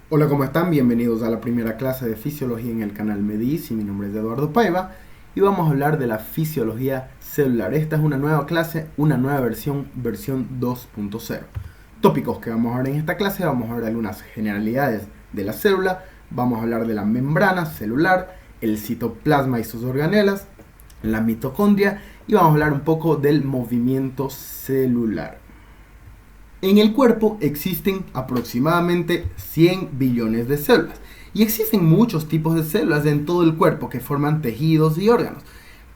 Hola, ¿cómo están? Bienvenidos a la primera clase de fisiología en el canal Medis y mi nombre es Eduardo Paiva y vamos a hablar de la fisiología celular. Esta es una nueva clase, una nueva versión 2.0. Tópicos que vamos a ver en esta clase: vamos a ver algunas generalidades de la célula, vamos a hablar de la membrana celular, el citoplasma y sus organelas, la mitocondria y vamos a hablar un poco del movimiento celular. En el cuerpo existen aproximadamente 100 billones de células y existen muchos tipos de células en todo el cuerpo que forman tejidos y órganos.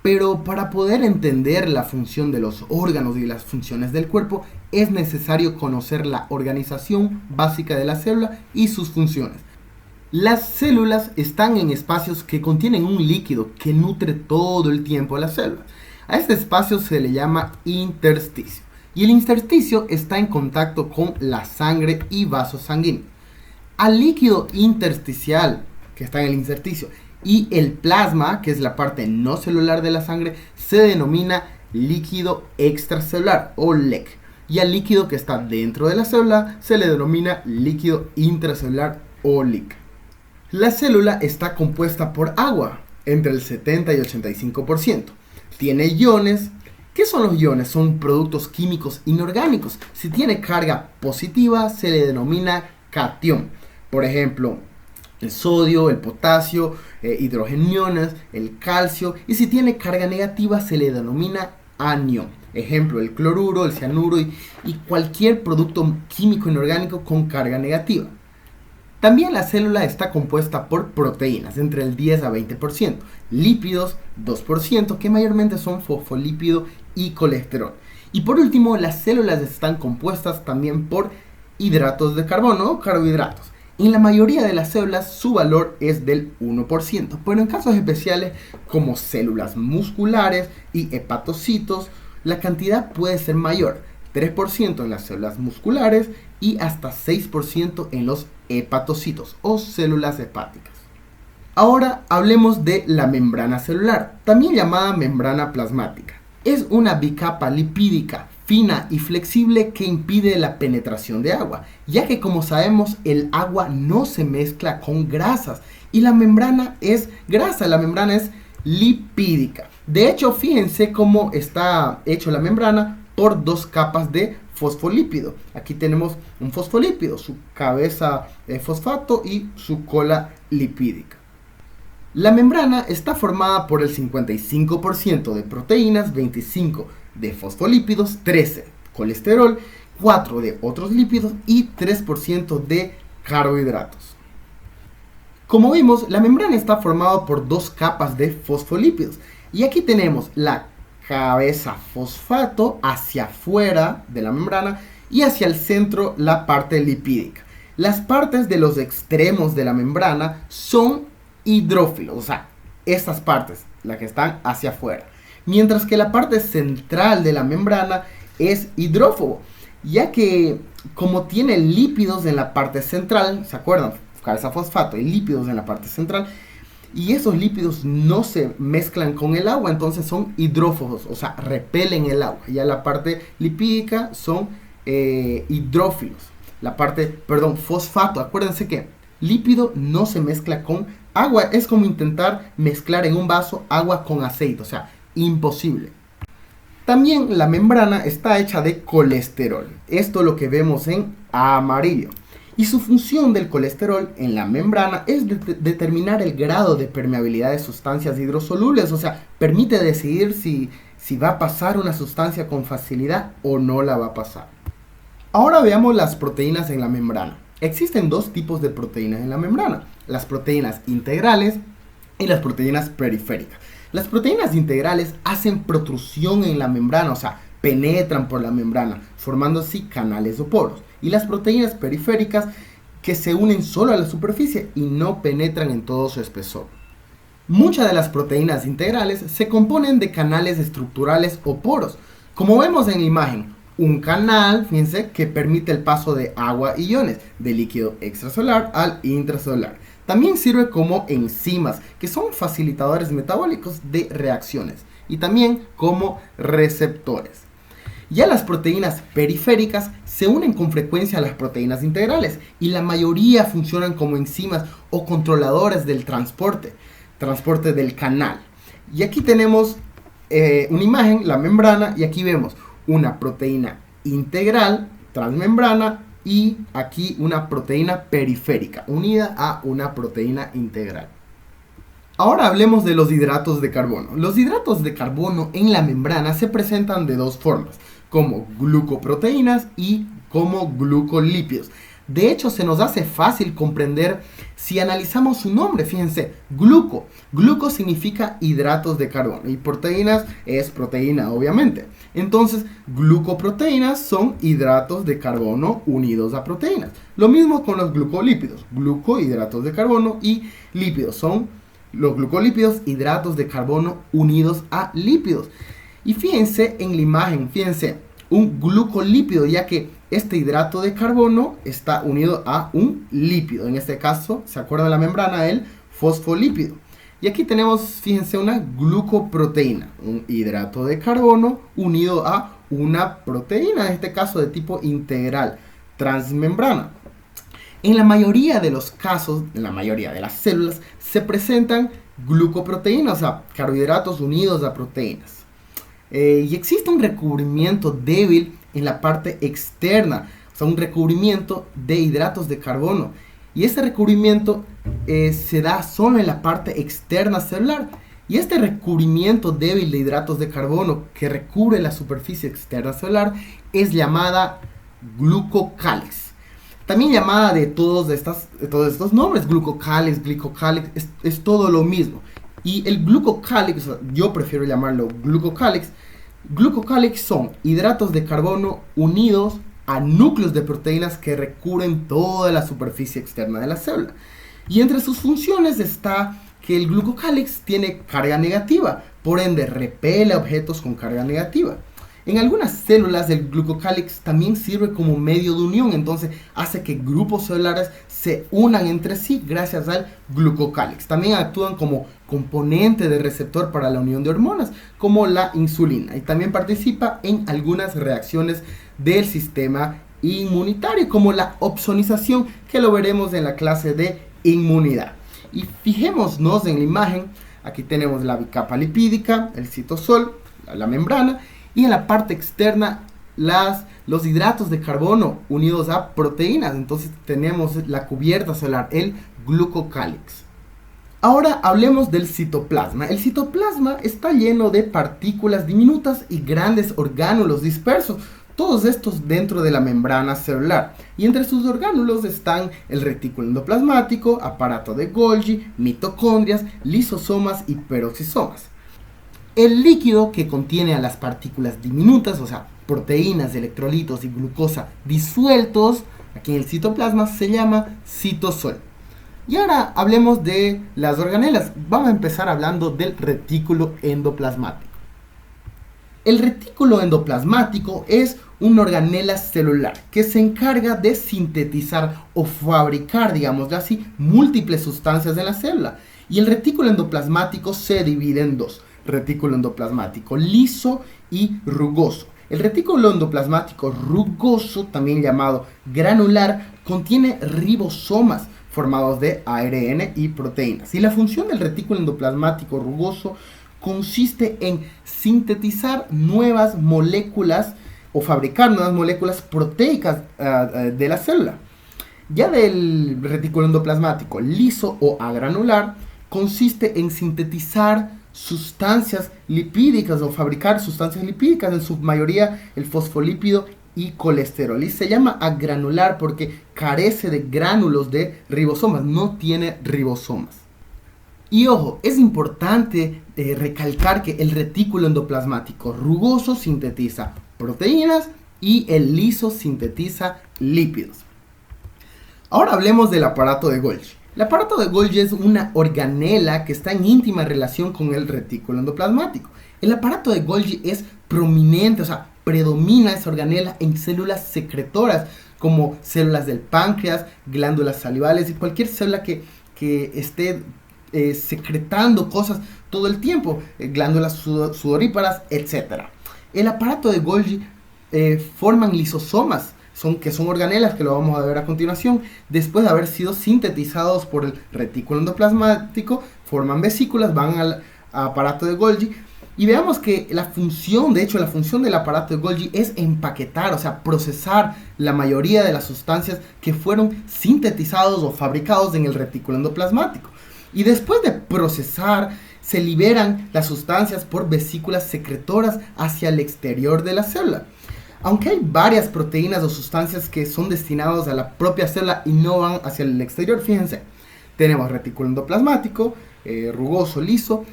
Pero para poder entender la función de los órganos y las funciones del cuerpo es necesario conocer la organización básica de la célula y sus funciones. Las células están en espacios que contienen un líquido que nutre todo el tiempo a la célula. A este espacio se le llama intersticio. Y el intersticio está en contacto con la sangre y vasos sanguíneos. Al líquido intersticial que está en el intersticio y el plasma, que es la parte no celular de la sangre, se denomina líquido extracelular o LEC. Y al líquido que está dentro de la célula se le denomina líquido intracelular o LIC. La célula está compuesta por agua, entre el 70 y 85%. Tiene iones. ¿Qué son los iones? Son productos químicos inorgánicos. Si tiene carga positiva, se le denomina catión. Por ejemplo, el sodio, el potasio, hidrogeniones, el calcio. Y si tiene carga negativa, se le denomina anión. Ejemplo, el cloruro, el cianuro y cualquier producto químico inorgánico con carga negativa. También la célula está compuesta por proteínas, entre el 10 a 20%, lípidos 2%, que mayormente son fosfolípido y colesterol. Y por último, las células están compuestas también por hidratos de carbono o carbohidratos. En la mayoría de las células su valor es del 1%, pero en casos especiales como células musculares y hepatocitos, la cantidad puede ser mayor, 3% en las células musculares y hasta 6% en los hepatocitos o células hepáticas. Ahora hablemos de la membrana celular, también llamada membrana plasmática. Es una bicapa lipídica fina y flexible que impide la penetración de agua, ya que, como sabemos, el agua no se mezcla con grasas y la membrana es grasa, la membrana es lipídica. De hecho, fíjense cómo está hecho la membrana por dos capas de fosfolípido. Aquí tenemos un fosfolípido, su cabeza fosfato y su cola lipídica. La membrana está formada por el 55% de proteínas, 25% de fosfolípidos, 13% colesterol, 4% de otros lípidos y 3% de carbohidratos. Como vimos, la membrana está formada por dos capas de fosfolípidos. Y aquí tenemos la cabeza fosfato hacia afuera de la membrana y hacia el centro la parte lipídica. Las partes de los extremos de la membrana son hidrófilos, o sea, estas partes, las que están hacia afuera. Mientras que la parte central de la membrana es hidrófobo, ya que como tiene lípidos en la parte central, ¿se acuerdan? Cabeza fosfato y lípidos en la parte central, y esos lípidos no se mezclan con el agua, entonces son hidrófobos, o sea, repelen el agua. Ya la parte lipídica son hidrófilos. La parte, fosfato, acuérdense que lípido no se mezcla con agua, es como intentar mezclar en un vaso agua con aceite, o sea, imposible. También la membrana está hecha de colesterol, esto es lo que vemos en amarillo. Y su función del colesterol en la membrana es determinar el grado de permeabilidad de sustancias hidrosolubles, o sea, permite decidir si va a pasar una sustancia con facilidad o no la va a pasar. Ahora veamos las proteínas en la membrana. Existen dos tipos de proteínas en la membrana: las proteínas integrales y las proteínas periféricas. Las proteínas integrales hacen protrusión en la membrana, o sea, penetran por la membrana, formando así canales o poros. Y las proteínas periféricas que se unen solo a la superficie y no penetran en todo su espesor. Muchas de las proteínas integrales se componen de canales estructurales o poros, como vemos en la imagen. Un canal, fíjense, que permite el paso de agua y iones del líquido extracelular al intracelular. También sirve como enzimas, que son facilitadores metabólicos de reacciones, y también como receptores. Ya las proteínas periféricas se unen con frecuencia a las proteínas integrales y la mayoría funcionan como enzimas o controladores del transporte del canal. Y aquí tenemos una imagen, la membrana, y aquí vemos una proteína integral, transmembrana, y aquí una proteína periférica unida a una proteína integral. Ahora hablemos de los hidratos de carbono. Los hidratos de carbono en la membrana se presentan de dos formas, como glucoproteínas y como glucolípidos. De hecho, se nos hace fácil comprender si analizamos su nombre. Fíjense, gluco. Gluco significa hidratos de carbono y proteínas es proteína, obviamente. Entonces, glucoproteínas son hidratos de carbono unidos a proteínas. Lo mismo con los glucolípidos. Gluco, hidratos de carbono, y lípidos son los glucolípidos, hidratos de carbono unidos a lípidos. Y fíjense en la imagen, fíjense, un glucolípido, ya que este hidrato de carbono está unido a un lípido. En este caso, ¿se acuerdan de la membrana? El fosfolípido. Y aquí tenemos, fíjense, una glucoproteína, un hidrato de carbono unido a una proteína, en este caso de tipo integral, transmembrana. En la mayoría de los casos, en la mayoría de las células, se presentan glucoproteínas, o sea, carbohidratos unidos a proteínas. Y existe un recubrimiento débil en la parte externa, o sea, un recubrimiento de hidratos de carbono. Y este recubrimiento se da solo en la parte externa celular. Y este recubrimiento débil de hidratos de carbono que recubre la superficie externa celular es llamada glucocálix. También llamada de todos estos nombres, glucocálix, glicocálix, es todo lo mismo. Y el glucocálix, yo prefiero llamarlo glucocálix. Glucocálix son hidratos de carbono unidos a núcleos de proteínas que recubren toda la superficie externa de la célula. Y entre sus funciones está que el glucocálix tiene carga negativa, por ende repele objetos con carga negativa. En algunas células el glucocálix también sirve como medio de unión, entonces hace que grupos celulares se unan entre sí gracias al glucocálix. También actúan como componente de receptor para la unión de hormonas, como la insulina, y también participa en algunas reacciones del sistema inmunitario, como la opsonización, que lo veremos en la clase de inmunidad. Y fijémonos en la imagen, aquí tenemos la bicapa lipídica, el citosol, la membrana, y en la parte externa los hidratos de carbono unidos a proteínas. Entonces tenemos la cubierta celular, el glucocálix. Ahora hablemos del citoplasma. El citoplasma está lleno de partículas diminutas y grandes orgánulos dispersos, todos estos dentro de la membrana celular. Y entre sus orgánulos están el retículo endoplasmático, aparato de Golgi, mitocondrias, lisosomas y peroxisomas. El líquido que contiene a las partículas diminutas, o sea, proteínas, electrolitos y glucosa disueltos aquí en el citoplasma, se llama citosol. Y ahora hablemos de las organelas. Vamos a empezar hablando del retículo endoplasmático. El retículo endoplasmático es una organela celular que se encarga de sintetizar o fabricar, digámoslo así, múltiples sustancias en la célula. Y el retículo endoplasmático se divide en dos: retículo endoplasmático liso y rugoso. El retículo endoplasmático rugoso, también llamado granular, contiene ribosomas formados de ARN y proteínas. Y la función del retículo endoplasmático rugoso consiste en sintetizar nuevas moléculas o fabricar nuevas moléculas proteicas de la célula. Ya del retículo endoplasmático liso o agranular consiste en sintetizar sustancias lipídicas o fabricar sustancias lipídicas, en su mayoría el fosfolípido y colesterol, y se llama agranular porque carece de gránulos de ribosomas, no tiene ribosomas. Y ojo, es importante recalcar que el retículo endoplasmático rugoso sintetiza proteínas y el liso sintetiza lípidos. Ahora hablemos del aparato de Golgi. El aparato de Golgi es una organela que está en íntima relación con el retículo endoplasmático. El aparato de Golgi es prominente, o sea, predomina esa organela en células secretoras como células del páncreas, glándulas salivales y cualquier célula que esté secretando cosas todo el tiempo, glándulas sudoríparas, etc. El aparato de Golgi forman lisosomas, que son organelas, que lo vamos a ver a continuación. Después de haber sido sintetizados por el retículo endoplasmático, forman vesículas, van al aparato de Golgi. Y veamos que la función del aparato de Golgi es empaquetar, o sea, procesar la mayoría de las sustancias que fueron sintetizados o fabricados en el retículo endoplasmático. Y después de procesar, se liberan las sustancias por vesículas secretoras hacia el exterior de la célula. Aunque hay varias proteínas o sustancias que son destinadas a la propia célula y no van hacia el exterior, fíjense, tenemos retículo endoplasmático, rugoso, liso,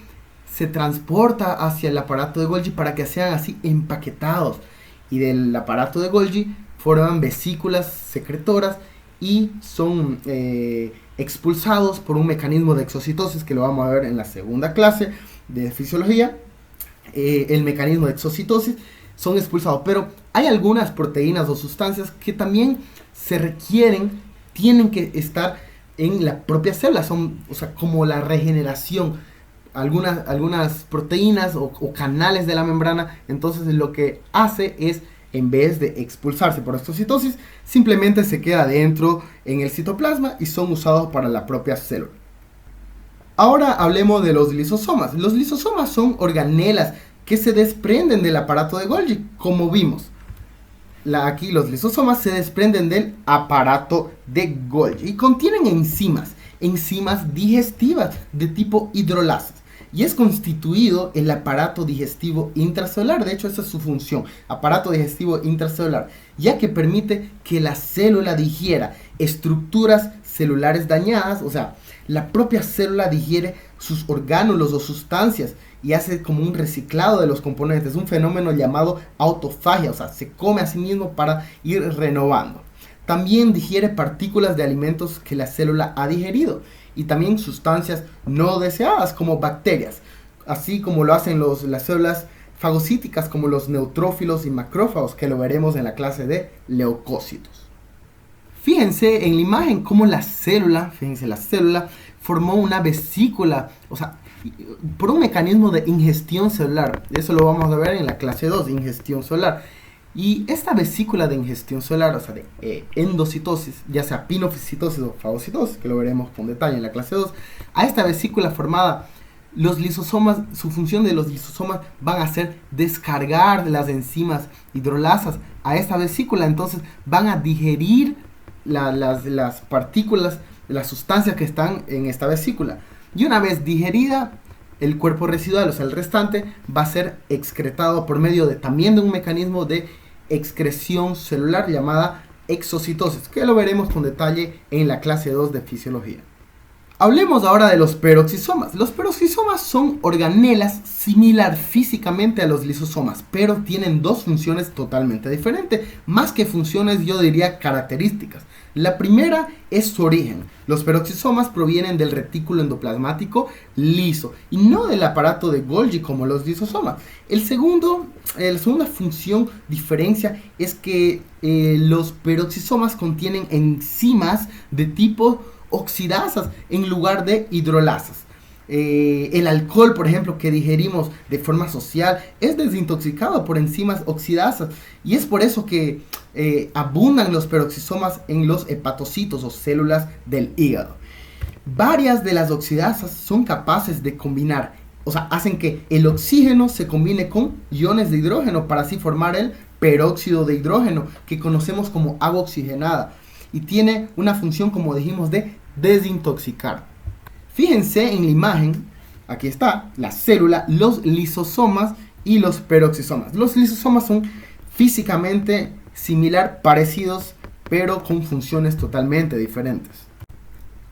se transporta hacia el aparato de Golgi para que sean así empaquetados, y del aparato de Golgi forman vesículas secretoras y son expulsados por un mecanismo de exocitosis que lo vamos a ver en la segunda clase de fisiología. El mecanismo de exocitosis son expulsados, pero hay algunas proteínas o sustancias que también se requieren, tienen que estar en la propia célula, son, o sea, como la regeneración, algunas proteínas o canales de la membrana. Entonces lo que hace es, en vez de expulsarse por exocitosis, simplemente se queda dentro en el citoplasma y son usados para la propia célula. Ahora hablemos de los lisosomas. Los lisosomas son organelas que se desprenden del aparato de Golgi, como vimos. Aquí los lisosomas se desprenden del aparato de Golgi y contienen enzimas digestivas de tipo hidrolasas. Y es constituido el aparato digestivo intracelular. De hecho, esa es su función, aparato digestivo intracelular, ya que permite que la célula digiera estructuras celulares dañadas. O sea, la propia célula digiere sus orgánulos o sustancias y hace como un reciclado de los componentes, un fenómeno llamado autofagia. O sea, se come a sí mismo para ir renovando. También digiere partículas de alimentos que la célula ha digerido, y también sustancias no deseadas como bacterias, así como lo hacen las células fagocíticas como los neutrófilos y macrófagos, que lo veremos en la clase de leucocitos. Fíjense en la imagen cómo la célula formó una vesícula, o sea, por un mecanismo de ingestión celular. Eso lo vamos a ver en la clase 2, ingestión celular. Y esta vesícula de ingestión celular, o sea, de endocitosis, ya sea pinofiscitosis o fagocitosis, que lo veremos con detalle en la clase 2, a esta vesícula formada, los lisosomas, su función de los lisosomas van a ser descargar las enzimas hidrolasas a esta vesícula. Entonces van a digerir las partículas, las sustancias que están en esta vesícula. Y una vez digerida, el cuerpo residual, o sea, el restante, va a ser excretado por medio también de un mecanismo de excreción celular llamada exocitosis, que lo veremos con detalle en la clase 2 de fisiología. Hablemos ahora de los peroxisomas. Los peroxisomas son organelas similar físicamente a los lisosomas, pero tienen dos funciones totalmente diferentes, más que funciones, yo diría características. La primera es su origen. Los peroxisomas provienen del retículo endoplasmático liso y no del aparato de Golgi como los lisosomas. La segunda función diferencia es que los peroxisomas contienen enzimas de tipo oxidasas en lugar de hidrolasas. El alcohol, por ejemplo, que digerimos de forma social, es desintoxicado por enzimas oxidasas, y es por eso que abundan los peroxisomas en los hepatocitos o células del hígado. Varias de las oxidasas son capaces de combinar, o sea, hacen que el oxígeno se combine con iones de hidrógeno para así formar el peróxido de hidrógeno, que conocemos como agua oxigenada, y tiene una función, como dijimos, de desintoxicar. Fíjense en la imagen, aquí está la célula, los lisosomas y los peroxisomas. Los lisosomas son físicamente parecidos, pero con funciones totalmente diferentes.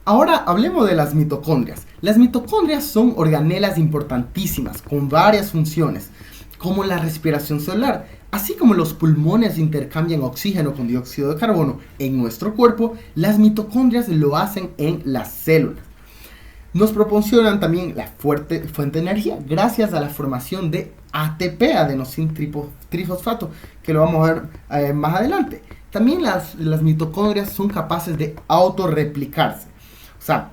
Ahora hablemos de las mitocondrias. Las mitocondrias son organelas importantísimas con varias funciones, como la respiración celular. Así como los pulmones intercambian oxígeno con dióxido de carbono en nuestro cuerpo, las mitocondrias lo hacen en las células. Nos proporcionan también la fuente de energía gracias a la formación de ATP, adenosín trifosfato, que lo vamos a ver más adelante. También las mitocondrias son capaces de autorreplicarse, o sea,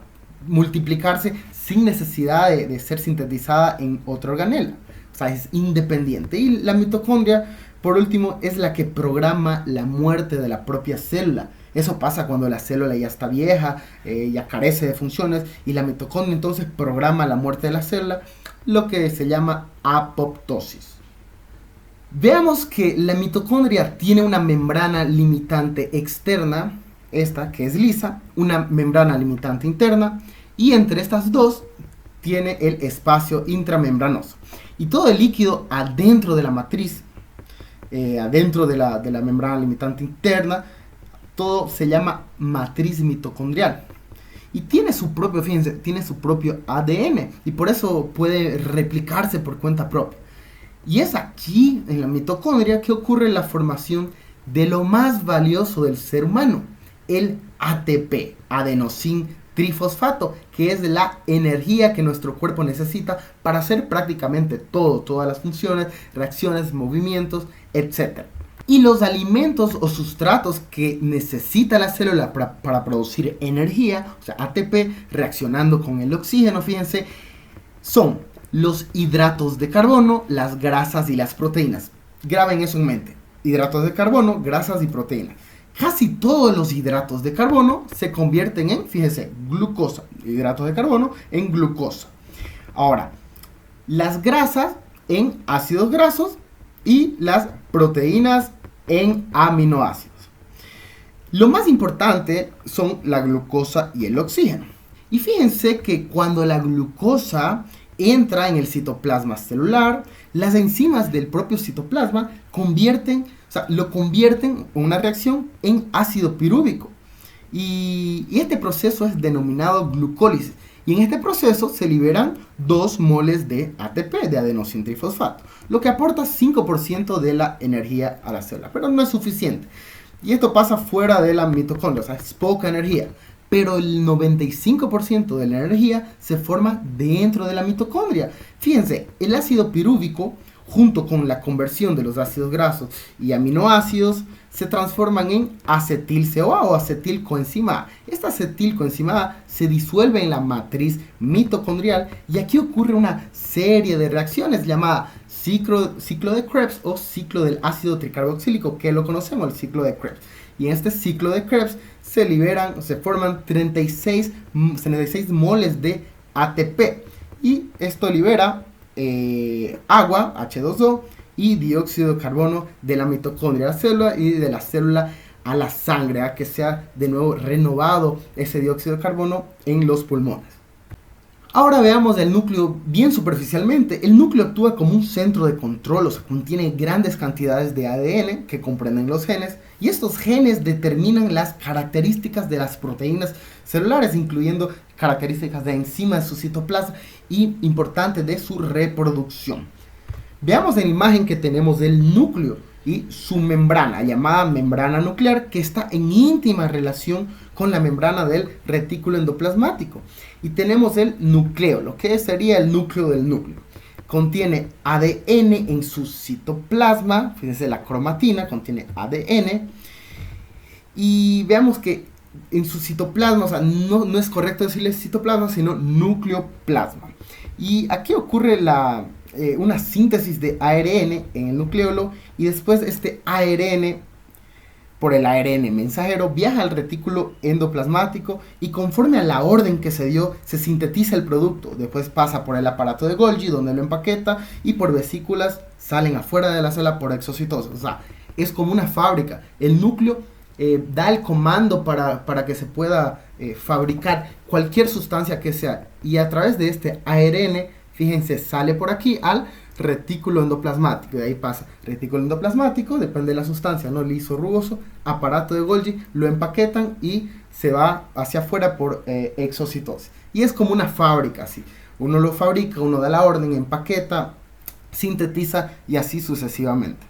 multiplicarse sin necesidad de ser sintetizada en otra organela. O sea, es independiente. Y la mitocondria Por último, es la que programa la muerte de la propia célula. Eso pasa cuando la célula ya está vieja, ya carece de funciones, y la mitocondria entonces programa la muerte de la célula, lo que se llama apoptosis. Veamos que la mitocondria tiene una membrana limitante externa, esta que es lisa, una membrana limitante interna, y entre estas dos tiene el espacio intramembranoso. Y todo el líquido adentro de la matriz, adentro de la membrana limitante interna, todo se llama matriz mitocondrial. Y tiene su propio, fíjense, tiene su propio ADN, y por eso puede replicarse por cuenta propia. Y es aquí, en la mitocondria, que ocurre la formación de lo más valioso del ser humano, el ATP, adenosín trifosfato, que es la energía que nuestro cuerpo necesita para hacer prácticamente todo, todas las funciones, reacciones, movimientos, etc. Y los alimentos o sustratos que necesita la célula para producir energía, o sea, ATP, reaccionando con el oxígeno, fíjense, son los hidratos de carbono, las grasas y las proteínas. Graben eso en mente. Hidratos de carbono, grasas y proteínas. Casi todos los hidratos de carbono se convierten en, fíjense, glucosa. Hidratos de carbono en glucosa. Ahora, las grasas en ácidos grasos y las proteínas en aminoácidos. Lo más importante son la glucosa y el oxígeno. Y fíjense que cuando la glucosa entra en el citoplasma celular, las enzimas del propio citoplasma lo convierten en una reacción en ácido pirúvico. Y este proceso es denominado glucólisis. Y en este proceso se liberan 2 moles de ATP, de adenosín trifosfato, lo que aporta 5% de la energía a la célula, pero no es suficiente. Y esto pasa fuera de la mitocondria, o sea, es poca energía. Pero el 95% de la energía se forma dentro de la mitocondria. Fíjense, el ácido pirúvico, junto con la conversión de los ácidos grasos y aminoácidos, se transforman en acetil-CoA o acetilcoenzima A. Esta acetilcoenzima A se disuelve en la matriz mitocondrial y aquí ocurre una serie de reacciones llamada ciclo de Krebs o ciclo del ácido tricarboxílico, que lo conocemos, el ciclo de Krebs. Y en este ciclo de Krebs se forman 36 moles de ATP y esto libera agua, H2O, y dióxido de carbono de la mitocondria a la célula y de la célula a la sangre, a que sea de nuevo renovado ese dióxido de carbono en los pulmones. Ahora veamos el núcleo bien superficialmente. El núcleo actúa como un centro de control, o sea, contiene grandes cantidades de ADN que comprenden los genes, y estos genes determinan las características de las proteínas celulares, incluyendo características de enzimas de su citoplasma y, importante, de su reproducción. Veamos en la imagen que tenemos el núcleo y su membrana, llamada membrana nuclear, que está en íntima relación con la membrana del retículo endoplasmático. Y tenemos el núcleo, lo que sería el núcleo del núcleo. Contiene ADN en su citoplasma, fíjense, la cromatina contiene ADN. Y veamos que en su citoplasma, o sea, no es correcto decirle citoplasma, sino nucleoplasma. Y aquí ocurre una síntesis de ARN en el nucleolo, y después este ARN, por el ARN mensajero, viaja al retículo endoplasmático y conforme a la orden que se dio, se sintetiza el producto. Después pasa por el aparato de Golgi, donde lo empaqueta, y por vesículas salen afuera de la célula por exocitosis. O sea, es como una fábrica. El núcleo da el comando para que se pueda fabricar cualquier sustancia que sea, y a través de este ARN, fíjense, sale por aquí al retículo endoplasmático, y de ahí pasa retículo endoplasmático, depende de la sustancia, ¿no? Liso, rugoso, aparato de Golgi, lo empaquetan y se va hacia afuera por exocitosis. Y es como una fábrica, así. Uno lo fabrica, uno da la orden, empaqueta, sintetiza y así sucesivamente.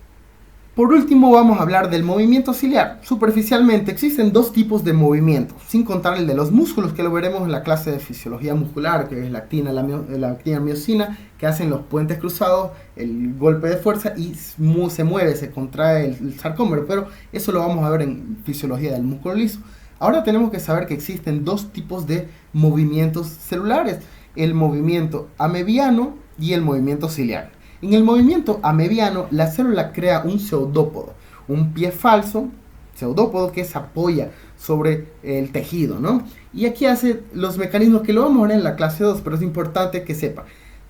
Por último, vamos a hablar del movimiento ciliar. Superficialmente existen 2 tipos de movimientos, sin contar el de los músculos, que lo veremos en la clase de fisiología muscular, que es la actina, la actina miosina, que hacen los puentes cruzados, el golpe de fuerza, y se mueve, se contrae el sarcómero, pero eso lo vamos a ver en fisiología del músculo liso. Ahora tenemos que saber que existen 2 tipos de movimientos celulares, el movimiento amebiano y el movimiento ciliar. En el movimiento amebiano, la célula crea un pseudópodo, un pie falso, pseudópodo que se apoya sobre el tejido, ¿no? Y aquí hace los mecanismos que lo vamos a ver en la clase 2, pero es importante que sepa.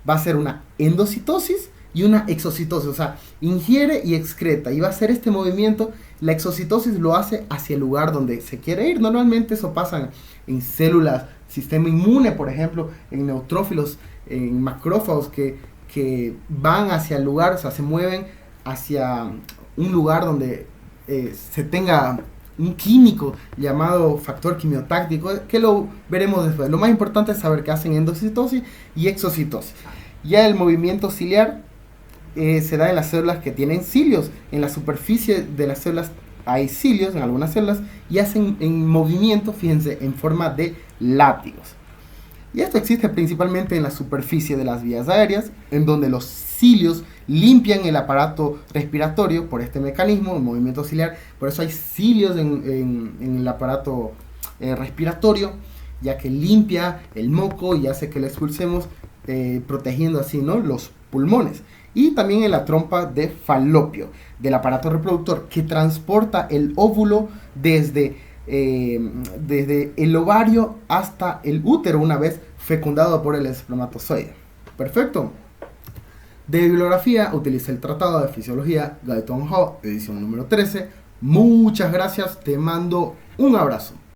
Va a ser una endocitosis y una exocitosis, o sea, ingiere y excreta, y va a hacer este movimiento. La exocitosis lo hace hacia el lugar donde se quiere ir. Normalmente eso pasa en células, sistema inmune, por ejemplo, en neutrófilos, en macrófagos que van hacia el lugar, o sea, se mueven hacia un lugar donde se tenga un químico llamado factor quimiotáctico, que lo veremos después. Lo más importante es saber que hacen endocitosis y exocitosis. Ya el movimiento ciliar se da en las células que tienen cilios. En la superficie de las células hay cilios en algunas células y hacen en movimiento, fíjense, en forma de látigos. Y esto existe principalmente en la superficie de las vías aéreas, en donde los cilios limpian el aparato respiratorio por este mecanismo, el movimiento ciliar. Por eso hay cilios en el aparato respiratorio, ya que limpia el moco y hace que lo expulsemos, protegiendo así, ¿no?, los pulmones. Y también en la trompa de falopio del aparato reproductor, que transporta el óvulo desde el ovario hasta el útero una vez fecundado por el espermatozoide. Perfecto. De bibliografía utiliza el Tratado de Fisiología Guyton Hall, edición número 13. Muchas gracias, te mando un abrazo.